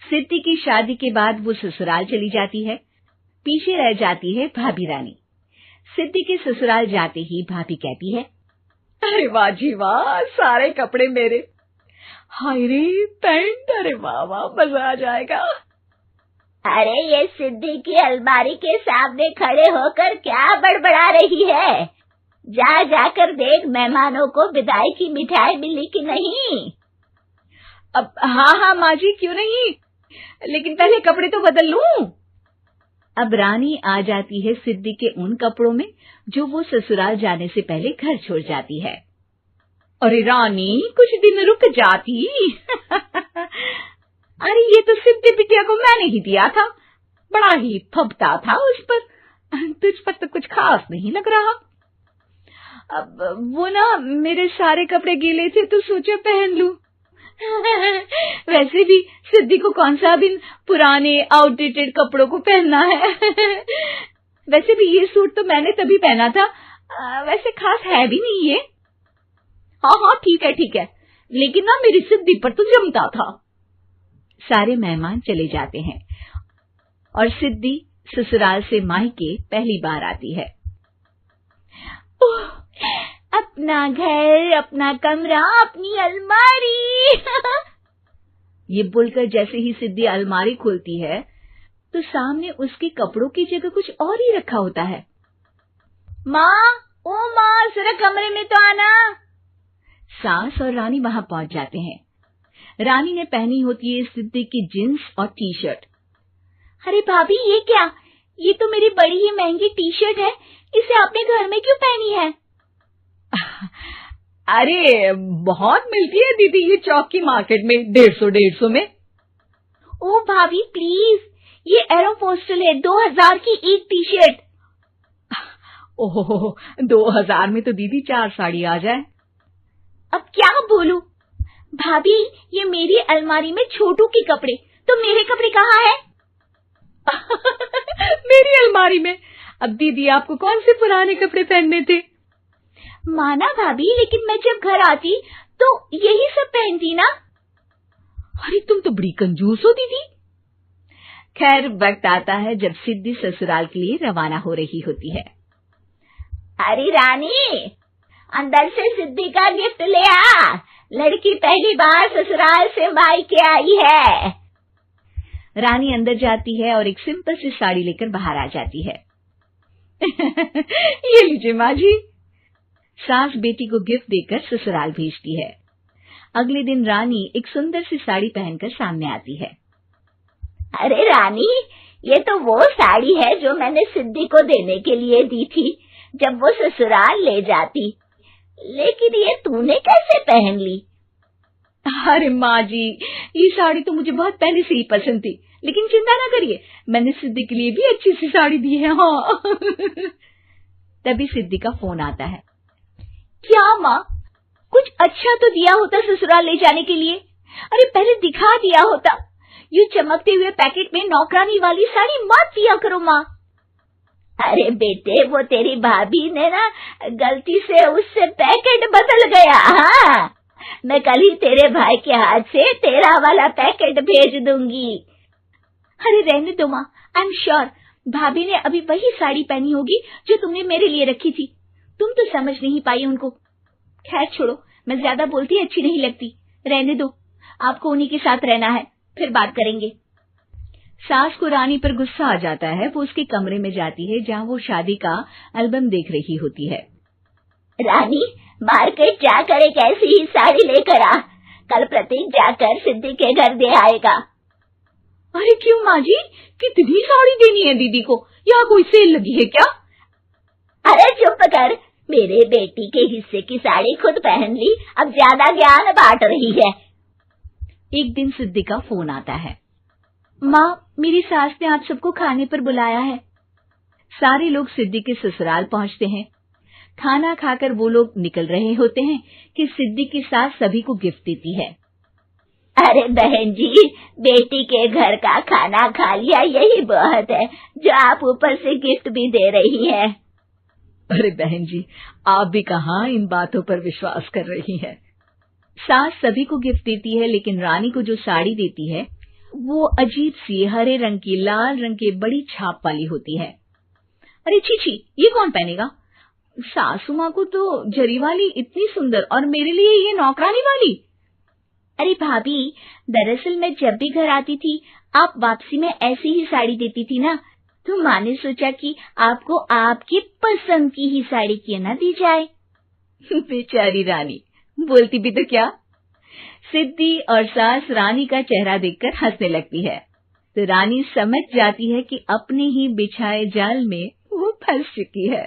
सिद्धि की शादी के बाद वो ससुराल चली जाती है। पीछे रह जाती है भाभी रानी। सिद्धि के ससुराल जाते ही भाभी कहती है, अरे वाह जी वाह, सारे कपड़े मेरे। हाय रे पैंट, अरे वाह वाह, मजा आ जाएगा। अरे ये सिद्धि की अलमारी के सामने खड़े होकर क्या बड़बड़ा रही है? जाकर देख मेहमानों को विदाई की मिठाई मिली कि नहीं। अब हाँ माँ जी, क्यों नहीं, लेकिन पहले कपड़े तो बदल लूं। अब रानी आ जाती है सिद्धि के उन कपड़ों में जो वो ससुराल जाने से पहले घर छोड़ जाती है। अरे रानी, कुछ दिन रुक जाती। अरे ये तो सिद्धि बिटिया को मैंने ही दिया था, बड़ा ही फबता था उस पर, तुझ पर तो कुछ खास नहीं लग रहा। अब वो ना मेरे सारे कपड़े गीले थे तो सोचा पहन लूं। वैसे भी सिद्धि को कौन सा दिन पुराने आउटडेटेड कपड़ों को पहनना है। वैसे भी ये सूट तो मैंने तभी पहना था, वैसे खास है भी नहीं ये। हाँ ठीक है, लेकिन ना मेरी सिद्धि पर तो जमता था। सारे मेहमान चले जाते हैं और सिद्धि ससुराल से मायके पहली बार आती है। अपना घर, अपना कमरा, अपनी अलमारी। ये बोलकर जैसे ही सिद्धि अलमारी खोलती है तो सामने उसके कपड़ों की जगह कुछ और ही रखा होता है। माँ, जरा कमरे में तो आना। सास और रानी वहां पहुंच जाते हैं। रानी ने पहनी होती है सिद्धि की जींस और टी शर्ट। अरे भाभी, ये क्या? ये तो मेरी बड़ी ही महंगी टी शर्ट है, इसे आपने घर में क्यों पहनी है? अरे बहुत मिलती है दीदी ये चौक की मार्केट में, 150 में। ओ भाभी प्लीज, ये एरोपोस्टल है, 2000 की एक टी शर्ट। ओहो, 2000 में तो दीदी 4 साड़ी आ जाए। अब क्या बोलूं? भाभी, ये मेरी अलमारी में छोटू के कपड़े, तो मेरे कपड़े कहाँ हैं? मेरी अलमारी में? अब दीदी आपको कौन से पुराने कपड़े पहनने थे? माना भाभी, लेकिन मैं जब घर आती तो यही सब पहनती ना। अरे तुम तो बड़ी कंजूस हो दीदी। खैर, वक्त आता है जब सिद्धि ससुराल के लिए रवाना हो रही होती है। अरे रानी, अंदर से सिद्धि का गिफ्ट ले आ, लड़की पहली बार ससुराल से मायके आई है। रानी अंदर जाती है और एक सिंपल सी साड़ी लेकर बाहर आ जाती है। ये लीजिए माँ जी। सास बेटी को गिफ्ट देकर ससुराल भेजती है। अगले दिन रानी एक सुंदर सी साड़ी पहनकर सामने आती है। अरे रानी, ये तो वो साड़ी है जो मैंने सिद्धि को देने के लिए दी थी जब वो ससुराल ले जाती, लेकिन ये तूने कैसे पहन ली? अरे माँ जी, ये साड़ी तो मुझे बहुत पहले से ही पसंद थी, लेकिन चिंता ना करिए, मैंने सिद्धि के लिए भी अच्छी सी साड़ी दी है। हाँ। तभी सिद्धि का फोन आता है। क्या माँ, कुछ अच्छा तो दिया होता ससुराल ले जाने के लिए। अरे पहले दिखा दिया होता। ये चमकते हुए पैकेट में नौकरानी वाली साड़ी मत दिया करो माँ। अरे बेटे, वो तेरी भाभी ने ना गलती से उससे पैकेट बदल गया। हाँ, मैं कल ही तेरे भाई के हाथ से तेरा वाला पैकेट भेज दूंगी। अरे रहने दो माँ, आई एम श्योर भाभी ने अभी वही साड़ी पहनी होगी जो तुमने मेरे लिए रखी थी। तुम तो समझ नहीं पाई उनको। खैर छोड़ो, मैं ज्यादा बोलती अच्छी नहीं लगती, रहने दो, आपको उन्हीं के साथ रहना है, फिर बात करेंगे। सास को रानी पर गुस्सा आ जाता है। वो उसके कमरे में जाती है जहाँ वो शादी का एल्बम देख रही होती है। रानी, मार्केट जाकर एक ऐसी ही साड़ी लेकर आ, कल प्रतीक जाकर सिद्धि के घर दे आएगा। अरे क्यों माँ जी, कितनी साड़ी देनी है दीदी को? यहाँ कोई सेल लगी है क्या? अरे चुप कर, मेरे बेटी के हिस्से की साड़ी खुद पहन ली, अब ज्यादा ज्ञान बांट रही है। एक दिन सिद्धि का फोन आता है। माँ, मेरी सास ने आप सबको खाने पर बुलाया है। सारे लोग सिद्धि के ससुराल पहुँचते हैं। खाना खाकर वो लोग निकल रहे होते हैं कि सिद्धि की सास सभी को गिफ्ट देती है। अरे बहन जी, बेटी के घर का खाना खा लिया, यही बहुत है जो आप ऊपर से गिफ्ट भी दे रही है। अरे बहन जी, आप भी कहाँ इन बातों पर विश्वास कर रही हैं। सास सभी को गिफ्ट देती है, लेकिन रानी को जो साड़ी देती है वो अजीब सी हरे रंग की लाल रंग के बड़ी छाप वाली होती है। अरे छी, ये कौन पहनेगा? सासू माँ को तो जरी वाली इतनी सुंदर, और मेरे लिए ये नौकरानी वाली। अरे भाभी, दरअसल मैं जब भी घर आती थी आप वापसी में ऐसी ही साड़ी देती थी ना, तो माँ ने सोचा कि आपको आपकी पसंद की ही साड़ी क्यों ना दी जाए। बेचारी रानी, बोलती भी तो क्या। सिद्धि और सास रानी का चेहरा देखकर हंसने लगती है, तो रानी समझ जाती है कि अपने ही बिछाए जाल में वो फंस चुकी है।